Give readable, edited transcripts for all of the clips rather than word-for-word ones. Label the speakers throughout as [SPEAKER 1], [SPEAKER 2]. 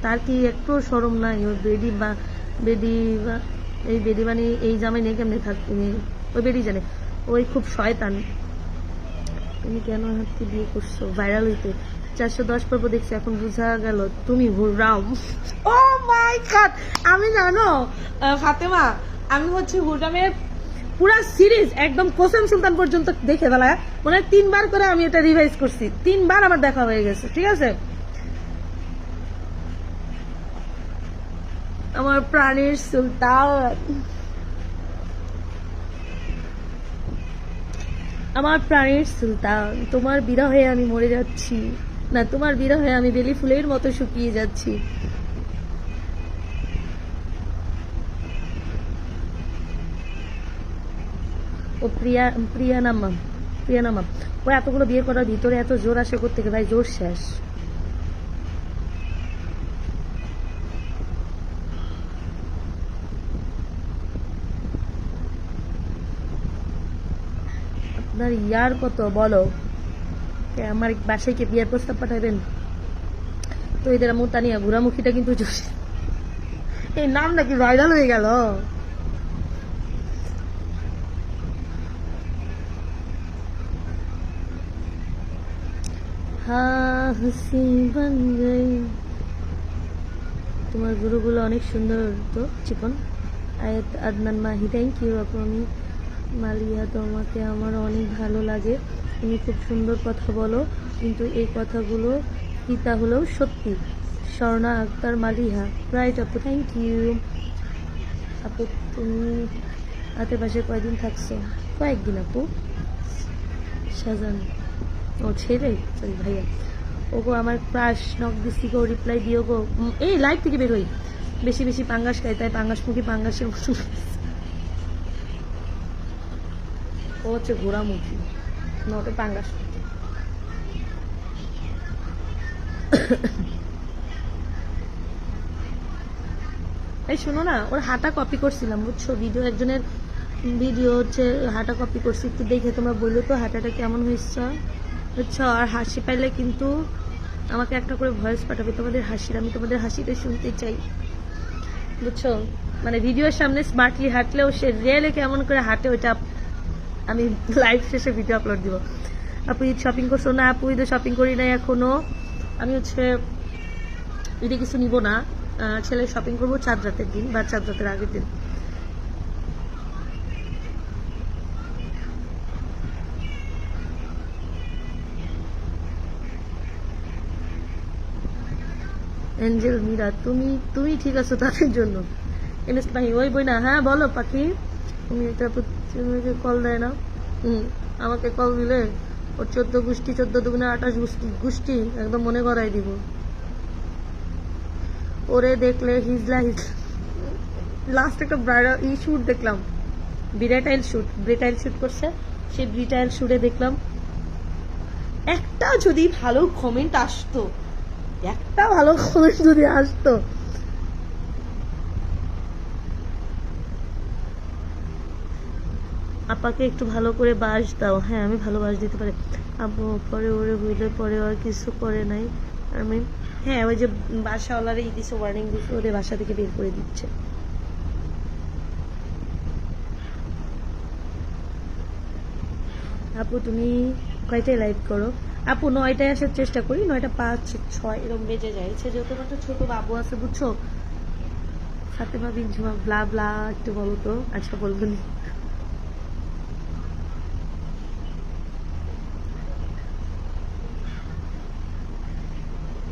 [SPEAKER 1] তার কি একটু শরম নাই? ওই বেডি বা বেডি বা এই বেডি মানে এই জামাই নিয়ে কেমনি থাকতে, ওই বেডি জানে। ওই খুব শয়তান। তুমি কেন হাতকে বিয়ে করছো? ভাইরাল হইতে 410 পর্ব দেখছি, এখন বুঝা গেল তুমি হুররাম। ও মাই গড! আমি জানো ফাতেমা, আমি হচ্ছে হুররামের পুরা সিরিজ একদম কোসেম সুলতান পর্যন্ত দেখে ফেলা, মনে হয় 3 বার করে আমি এটা রিভাইজ করছি, 3 বার আমার দেখা হয়ে গেছে। ঠিক আছে, আমার প্রাণের সুলতান, আমার প্রাণের সুলতান, তোমার বিরহে আমি মরে যাচ্ছি, না তোমার বিরহে আমি বেলি ফুলের মতো শুকিয়ে যাচ্ছি। ও প্রিয়ানামা ও এতগুলো বিয়ে করার ভিতরে এত জোর আসে কোত্থেকে ভাই? জোর শেষ। আপনার ইয়ার কত বলো? আমার বাসায় কে বিয়ের প্রস্তাব পাঠাবেন? তো এদের মোতানিয়া ঘোরামুখীটা কিন্তু এই নাম নাকি ভাইরাল হয়ে গেল। হ্যাঁ হুসি বন গই। তোমার গুরুগুলো অনেক সুন্দর তো চিকন। আয়াত আদনান মাহি, থ্যাংক ইউ আপু। আমি মালিয়া, তোমাকে আমার অনেক ভালো লাগে, তুমি খুব সুন্দর কথা বলো, কিন্তু এই কথাগুলো কি তাহলেও সত্যি? স্বর্ণা আক্তার মালিহা, রাইট আপু, থ্যাংক ইউ আপু। তুমি হাতের পাশে কয়দিন থাকছো? কয়েকদিন আপু। শাহজান, ও ছেলে, সরি ভাইয়া। ও গো আমার ক্রাশ, নক দিচ্ছি গো, রিপ্লাই দিও গো। এই লাইভ থেকে বের হই, বেশি বেশি পাঙ্গাস খাই, তাই পাঙ্গাস মুখী পাঙ্গাসের ও হচ্ছে ঘোড়ামুখী, নটে পাঙ্গাস। এই শোনো না, ওর হাঁটা কপি করছিলাম বুঝছো, ভিডিও একজনের ভিডিও হচ্ছে হাঁটা কপি করছি, একটু দেখে তোমরা বললো তো হাঁটাটা কেমন হয়েছে বুঝছো। আর হাসি পাইলে কিন্তু আমাকে একটা করে ভয়েস পাঠাবে তোমাদের হাসির, আমি তোমাদের হাসিটা শুনতে চাই বুঝছো। মানে ভিডিওর সামনে স্মার্টলি হাঁটলেও সে রিয়েলে কেমন করে হাঁটে ওইটা আমি লাইভ শেষে ভিডিও আপলোড দিব। আপু ঈদ শপিং করছো? না আপু ঈদে শপিং করি নাই এখনো। আমি হচ্ছে ঈদে কিছু নিব না, ছেলে শপিং করবো চাঁদ রাতের দিন বা চাঁদ রাতের আগের দিন। এঞ্জেল মীরা, তুমি তুমি ঠিক আছো তাদের জন্য। এনএস পাখি, ওই বই না, হ্যাঁ বলো পাখি। তুমি এটা কল দেয় না। আমাকে কল দিলে ওর 14 গোষ্ঠী, 14 দুগুণে 28 গোষ্ঠী একদম মনে করাই দিব। ওরে দেখলে হিজলা হিজলা। লাস্ট একটা ব্রাইডাল শুট দেখলাম, ব্রিটাইল শুট করছে, সেই ব্রিটাইল শুটে দেখলাম একটা যদি ভালো কমেন্ট আসতো, একটা ভালো কমেন্ট যদি আসতো। আপাকে একটু ভালো করে বাস দাও। হ্যাঁ আমি ভালো বাস দিতে পারি আপু। পরে ওরে হইলে পরে আর কিছু করে নাই আমি। হ্যাঁ ওই যে বাসাওয়ালারে দিছে, ওয়ার্নিং দিচ্ছে, ওদের বাসা থেকে বের করে দিচ্ছে। আপু তুমি কয়টায় লাইভ করো? আপু 9টায় আসার চেষ্টা করি, 9টা 5 6 এরকম বেজে যায়। যেহেতু আমার একটা ছোট বাবু আছে বুঝছো। ফাতেমা বিন ঝুমা ব্লা ব্লা একটু বলো তো। আচ্ছা বলবো নি।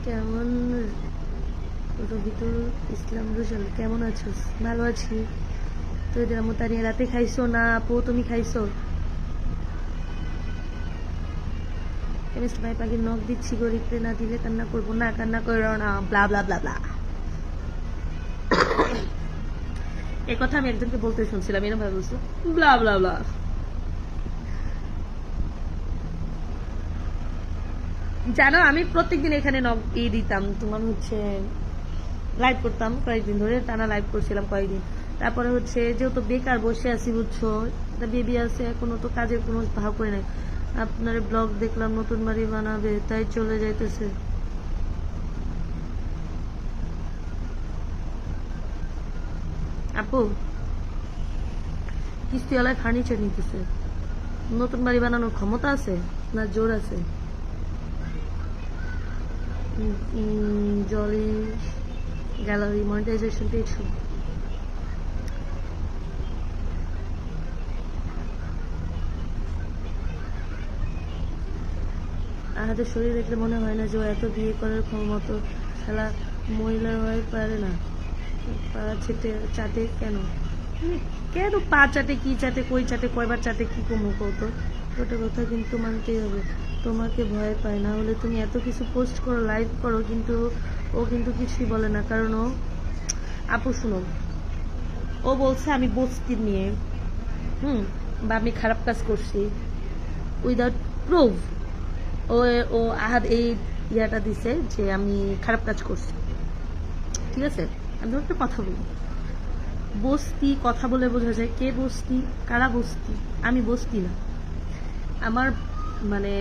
[SPEAKER 1] কেমন রবিতুল ইসলাম রুশাল, কেমন আছো? ভালো আছি। তো এদের তারিয়া রাতে খাইছো? না আপু তুমি খাইছো? ভাই পাখির নখ দিচ্ছি গো, রিপ্লে না দিলে কান্না করবো। না কান্না করো না, ব্লা ব্লা ব্লা ব্লা। এই কথা আমি একজনকে বলতে শুনছিলাম, এরকম ভাবে বলছো ব্লা ব্লা ব্লা। জানো আমি প্রত্যেকদিন এখানে নখ দিতাম, তোমার হচ্ছে লাইভ করতাম কয়েকদিন ধরে, টানা লাইভ করছিলাম কয়েকদিন। তারপরে হচ্ছে যেহেতু বেকার বসে আছি বুঝছো, বেবি আছে এখনো, তো কাজের কোনো ভাব করে নাই। আপনার ব্লগ দেখলাম নতুন বাড়ি বানাবে তাই চলে যাইতেছে। আপু কিস্তিওয়ালায় ফার্নিচার নিতেছে, নতুন বাড়ি বানানোর ক্ষমতা আছে না জোর আছে? জলি গ্যালারি মনিটাইজেশন পেয়েছো? আহাদের শরীর দেখলে মনে হয় না যে ও এত বিয়ে করার মতো খেলা মহিলা হয়ে পারে না। পা চাটে কেন? কেন পা চাটে, কি চাটে, কই চাটে, কয়বার চাটে, কি কমু কত? ওটা কথা কিন্তু মানতেই হবে, তোমাকে ভয় পায় না হলে তুমি এত কিছু পোস্ট করো, লাইভ করো, কিন্তু ও কিন্তু কিছুই বলে না। কারণ ও, আপু শুনো, ও বলছে আমি বস্তির নিয়ে বা আমি খারাপ কাজ করছি উইদাউট প্রুফ। ও ও আহাদ এই ইয়াটা দিছে যে আমি খারাপ কাজ করছি, ঠিক আছে? আমি একটা কথা বলি, বস্তি কথা বলে বোঝা যায় কে বস্তি, কারা বস্তি। আমি বস্তি না, আমার মানে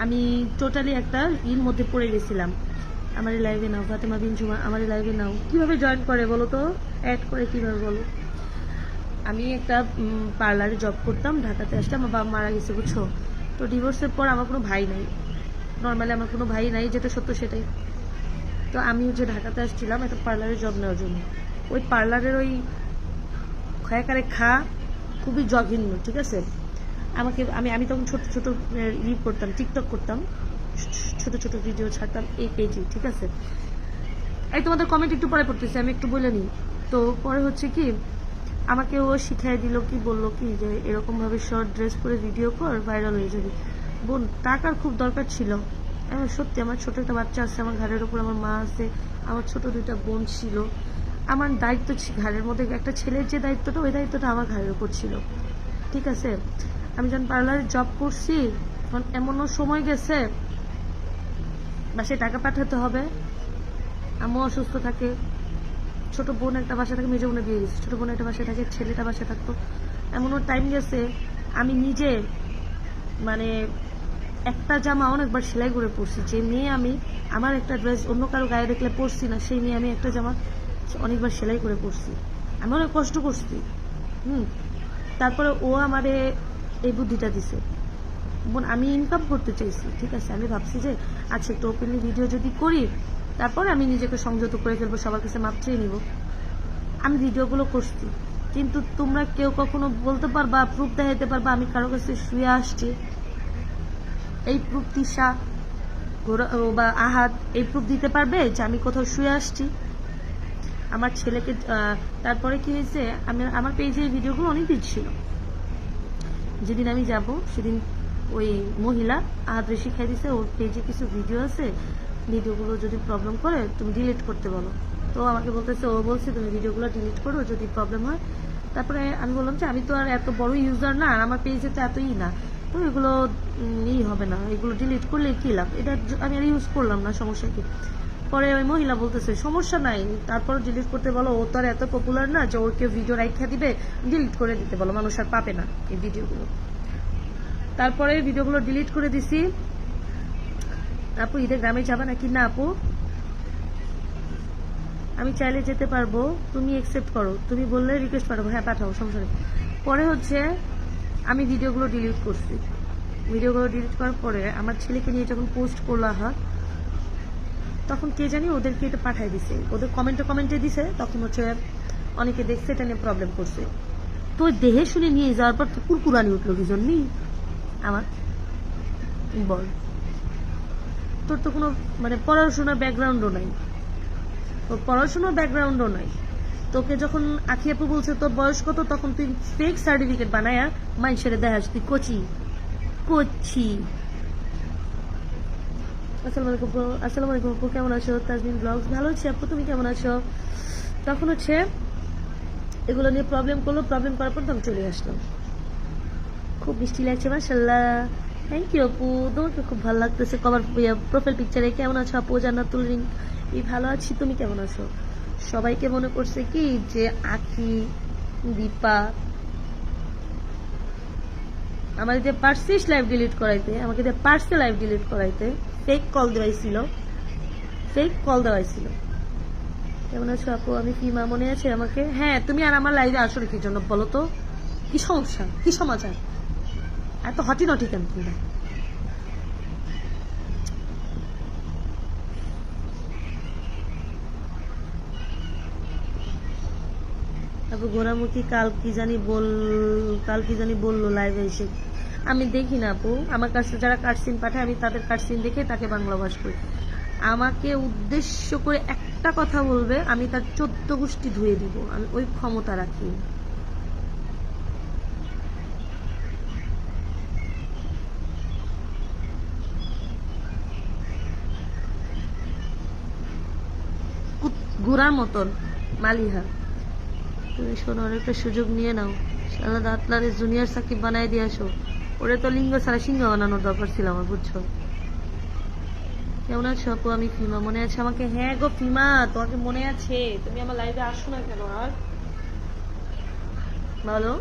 [SPEAKER 1] আমি টোটালি একটা ইর মধ্যে পড়ে গেছিলাম। আমার লাইভে নাও, ফাতেমা বিন জুমা আমার লাইভে নাও। কিভাবে জয়েন করে বলো তো, অ্যাড করে কিভাবে বলো? আমি একটা পার্লারে জব করতাম, ঢাকাতে আসলে আমার বাবা মারা গেছে, বুঝছো? তো ডিভোর্সের পর আমার কোনো ভাই নাই, নর্মালি আমার কোনো ভাই নাই, যেটা সত্য সেটাই। তো আমি হচ্ছে ঢাকাতে আসছিলাম একটা পার্লারে জব নেওয়ার জন্য। ওই পার্লারের ওই খয়াকারে খুবই জঘন্য, ঠিক আছে? আমাকে আমি তখন ছোট ছোট করতাম, টিকটক করতাম, ছোট ছোট ভিডিও ছাড়তাম এই পেজে, ঠিক আছে? এই তোমাদের কমেন্ট একটু পরে পড়তেছি, আমি একটু বলে নিই। তো পরে হচ্ছে কি, আমাকে ও শিখাই দিল, কি বললো কি যে এরকম ভাবে শর্ট ড্রেস পরে ভিডিও কর, ভাইরাল হয়ে যাবে। বোন, টাকার খুব দরকার ছিল। সত্যি আমার ছোট একটা বাচ্চা আছে, আমার ঘাড়ের উপর আমার মা আছে, আমার ছোট দুইটা বোন ছিল, আমার দায়িত্ব ঘাড়ের মধ্যে একটা ছেলের যে দায়িত্বটা, ওই দায়িত্বটা আমার ঘাড়ের উপর ছিল, ঠিক আছে? আমি যখন পার্লারে জব করছি তখন এমনও সময় গেছে বাসায় টাকা পাঠাতে হবে, আম্মু অসুস্থ থাকে, ছোট বোন একটা বাসায় থাকে, মেজো বোনে বিয়ে গেছে, ছোট বোন একটা বাসায় থাকে, ছেলেটা বাসায় থাকতো। এমনও টাইম গেছে আমি নিজে মানে একটা জামা অনেকবার সেলাই করে পরছি। যে মেয়ে আমি আমার একটা ড্রেস অন্য কারো গায়ে দেখলে পরছি না, সেই মেয়ে আমি একটা জামা অনেকবার সেলাই করে পরছি, আমি অনেক কষ্ট করছি। তারপরে ও আমারে এই বুদ্ধিটা দিছে। বোন, আমি ইনকাম করতে চাইছি, ঠিক আছে? আমি ভাবছি যে আচ্ছা একটু ওপেনলি ভিডিও যদি করি, তারপরে আমি নিজেকে সংযত করে ফেলবো, সবার কাছে মাপ চেয়ে নিব। আমি ভিডিওগুলো করছি, কিন্তু তোমরা কেউ কখনো বলতে পারবা, প্রুফ দেখাইতে পারবা আমি কারো কাছে শুয়ে আসছি? এই প্রুফ তিশা বা আহাদ এই প্রুফ দিতে পারবে যে আমি কোথাও শুয়ে আসছি? আমার ছেলেকে তারপরে কি হয়েছে, আমার পেজে এই ভিডিওগুলো অনেকদিন ছিল। যেদিন আমি যাব সেদিন ওই মহিলা আহাদরে শিখাই দিছে, ওর পেজে কিছু ভিডিও আছে, ভিডিওগুলো যদি প্রবলেম করে তুমি ডিলিট করতে বলো। তো আমাকে বলতেছে, ও বলছে তুমি ভিডিওগুলো ডিলিট করো যদি প্রবলেম হয়। তারপরে আমি বললাম যে আমি তো আর এত বড় ইউজার না, আর আমার পেজে তো এতই না, তো এগুলো হবে না, এগুলো ডিলিট করলে কি লাভ, এটা আমি আর ইউজ করলাম না, সমস্যা কি? পরে ওই মহিলা বলতেছে সমস্যা নাই, তারপর ডিলিট করতে বলো, ও তো আর এত পপুলার না যে ওর কেউ ভিডিও রাইখা দিবে, ডিলিট করে দিতে বলো, মানুষ আর পাবে না এই ভিডিওগুলো। তারপরে ভিডিওগুলো ডিলিট করে দিছি। আপু ঈদে গ্রামে যাবে নাকি? না আপু, আমি চাইলে যেতে পারবো, তুমি অ্যাকসেপ্ট করো, তুমি বললে রিকোয়েস্ট পাঠাবো, হ্যাঁ পাঠাবো, সমস্যা নেই। পরে হচ্ছে আমি ভিডিওগুলো ডিলিট করছি। ভিডিওগুলো ডিলিট করার পরে আমার ছেলেকে নিয়ে যখন পোস্ট করলো হয়, তখন কে জানি ওদেরকে এটা পাঠাই দিছে, ওদের কমেন্টে দিছে, তখন হচ্ছে অনেকে দেখছে, এটা নিয়ে প্রবলেম করছে। তো দেহে শুনে নিয়ে যাওয়ার পর তো কুরকুরানি উঠলো কি জন্যই আমার, বল তোর তো কোনো মানে পড়াশোনার ব্যাকগ্রাউন্ডও নাই, তোর পড়াশোনার ব্যাকগ্রাউন্ডও নাই। তোকে যখন আখি আপু বলছে তোর বয়স কত, তখন তুই ফেক সার্টিফিকেট বানায়া মাইন্ডসেটে দেখাস তুই কোচি। আসসালামু আলাইকুম আপু, কেমন আছো? তাজমিন ব্লগস, ভালো আছি আপু, তুমি কেমন আছো? তখন হচ্ছে এগুলো নিয়ে প্রবলেম করার পর আমি চলে আসলাম। খুব মিষ্টি লাগছে মাশাআল্লাহ, থ্যাংক ইউ আপু, তোমাকে খুব ভালো লাগতেছে কভার প্রোফাইল পিকচারে। কেমন আছো আপু? জান্নাতুল রিং, ভালো আছি, তুমি কেমন আছো? সবাইকে মনে করছে কি যে আখি দীপা আমার যে পারছিস লাইভ ডিলিট করাইতে, আমাকে যে পারছে লাইভ ডিলিট করাইতে, ফেক কল দেওয়াইছিল। কেমন আছো আপু? আমি ফিমা, মনে আছে আমাকে? হ্যাঁ, তুমি আর আমার লাইভে আসো কি জন্য বলো তো? কি সমস্যা, কি সমাচার? এত হটি নটি কেন তোমরা? আপু গোড়ামুখী কাল কি জানি বললো লাইভে এসে। আমি দেখি না আপু, আমার কাছে যারা কাটসিন পাঠায় আমি তাদের কাটসিন দেখে তাকে বাংলা ভাষ করি। আমাকে উদ্দেশ্য করে একটা কথা বলবে, আমি তার 14 গোষ্ঠী ধুয়ে দিব, আমি ওই ক্ষমতা রাখি। ঘোড়ার মতন মালিহা, তুমি শোনো, একটা সুযোগ নিয়ে নাও। শালা দাঁতলারে জুনিয়র সাকিব বানাই দিয়ে আসো। ওরে তো লিঙ্গ ছাড়া সিংহ বানানোর দরকার ছিল আমার, বুঝছো? কেমন আছো আপু? আমি ফিমা, মনে আছে আমাকে? হ্যাঁ গো ফিমা, তোমাকে মনে আছে? তুমি আমার লাইভে আসো না কেন আর? বলো।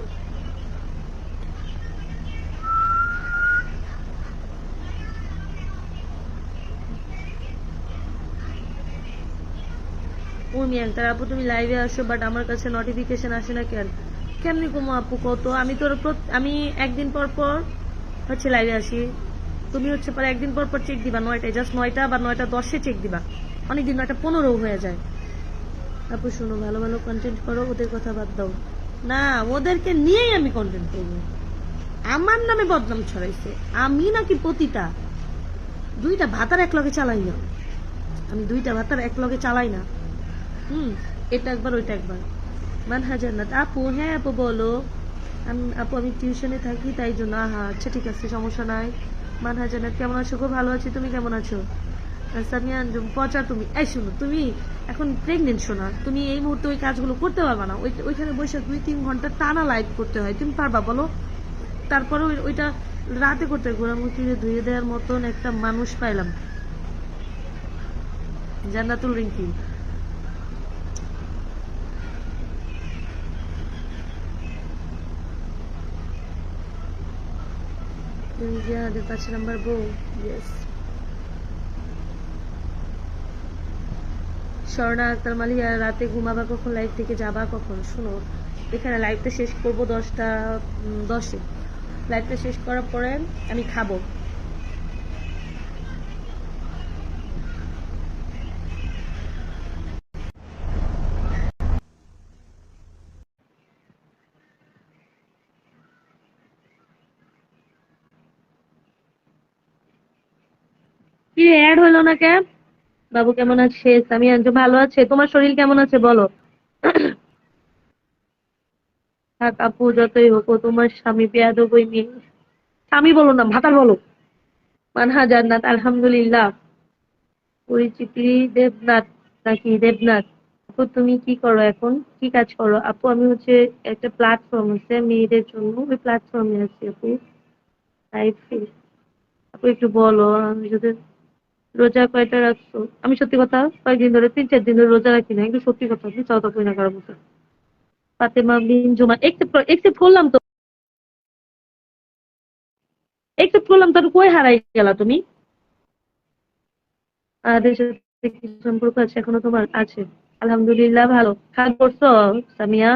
[SPEAKER 1] উর্মি আক্তার আপু, তুমি লাইভে আসো বাট আমার কাছে নোটিফিকেশন আসে না কেন? কেমনি কমো আপু কত? আমি তোর আমি একদিন পর পর হচ্ছে লাইভে আসি। তুমি হচ্ছে পরে একদিন পর পর চেক দিবা, 9টায়, জাস্ট 9টা বা 9টা 10-এ চেক দিবা। অনেকদিন 9টা 15 হয়ে যায়। আপু শোনো, ভালো ভালো কন্টেন্ট করো, ওদের কথা বাদ দাও। না, ওদেরকে নিয়েই আমি কন্টেন্ট করবো। আমার নামে বদনাম ছড়াইছে, আমি নাকি পতিতা। দুইটা ভাতার এক লগে চালাই না, আমি দুইটা ভাতার এক লগে চালাই না। হুম, এটা একবার ওইটা একবার। মানহা জান্নাত আপু, হ্যাঁ আপু বলো। আপু আমি টিউশনে থাকি তাই জন্য। আহা আচ্ছা ঠিক আছে, সমস্যা নাই। মানহা জান্নাত কেমন আছো? খুব ভালো আছি, তুমি কেমন আছো? সামিয়া আঞ্জুম পচা, তুমি এই শোনো, তুমি এখন প্রেগনেন্ট, শোনা তুমি এই মুহূর্তে ওই কাজগুলো করতে পারবা না। ওইখানে বসে 2-3 ঘন্টা টানা লাইভ করতে হয়, তুমি পারবা বলো? তারপরে ওইটা রাতে করতে হয়। গোড়ামুখী ধুয়ে দেওয়ার মতন একটা মানুষ পাইলাম, জান্নাতুল রিঙ্কি। তুমি যে আমাদের 5 নাম্বার বউ। ইয়েস। স্বর্ণা আক্তার মালিয়া, রাতে ঘুমাবা কখন? লাইভ থেকে যাবা কখন? শোনো, এখানে লাইভটা শেষ করব 10টা 10-এ। লাইভটা শেষ করার পরে আমি খাবো। কি অ্যাড হইলো না কেন? বাবু কেমন আছে? সামিয়া আঞ্জু ভালো আছে, তোমার শরীর কেমন আছে বলো? থাক আপু, যতই হোক ও তোমার স্বামী, বেয়াদব ওই মেয়ে। স্বামী বলো না, ভাতার বলো। মানহা জান্নাত আলহামদুলিল্লাহ। পরিচিতি দেবনাথ নাকি দেবনাথ? আপু তুমি কি করো এখন? কি কাজ করো আপু? আমি হচ্ছে একটা প্ল্যাটফর্ম আছে মেয়েদের জন্য, ওই প্ল্যাটফর্মে আছি আপু। লাইফ। আপু একটু বলো, আমি যদি রোজা কয়টা রাখছো? আমি সত্যি কথা, কয়েকদিন ধরে 3-4 দিন ধরে রোজা রাখি না, একটু সত্যি কথা, তুমি চাও তো কই না কারো মতো। ফাতেমা বিন জুমা, একসেপ্ট করলাম তো, একসেপ্ট করলাম তো, কই হারাই গেলা তুমি? আমাদের সাথে কি সম্পর্ক আছে এখনো তোমার? আছে। আলহামদুলিল্লাহ ভালো। খাওয়া করছো সামিয়া?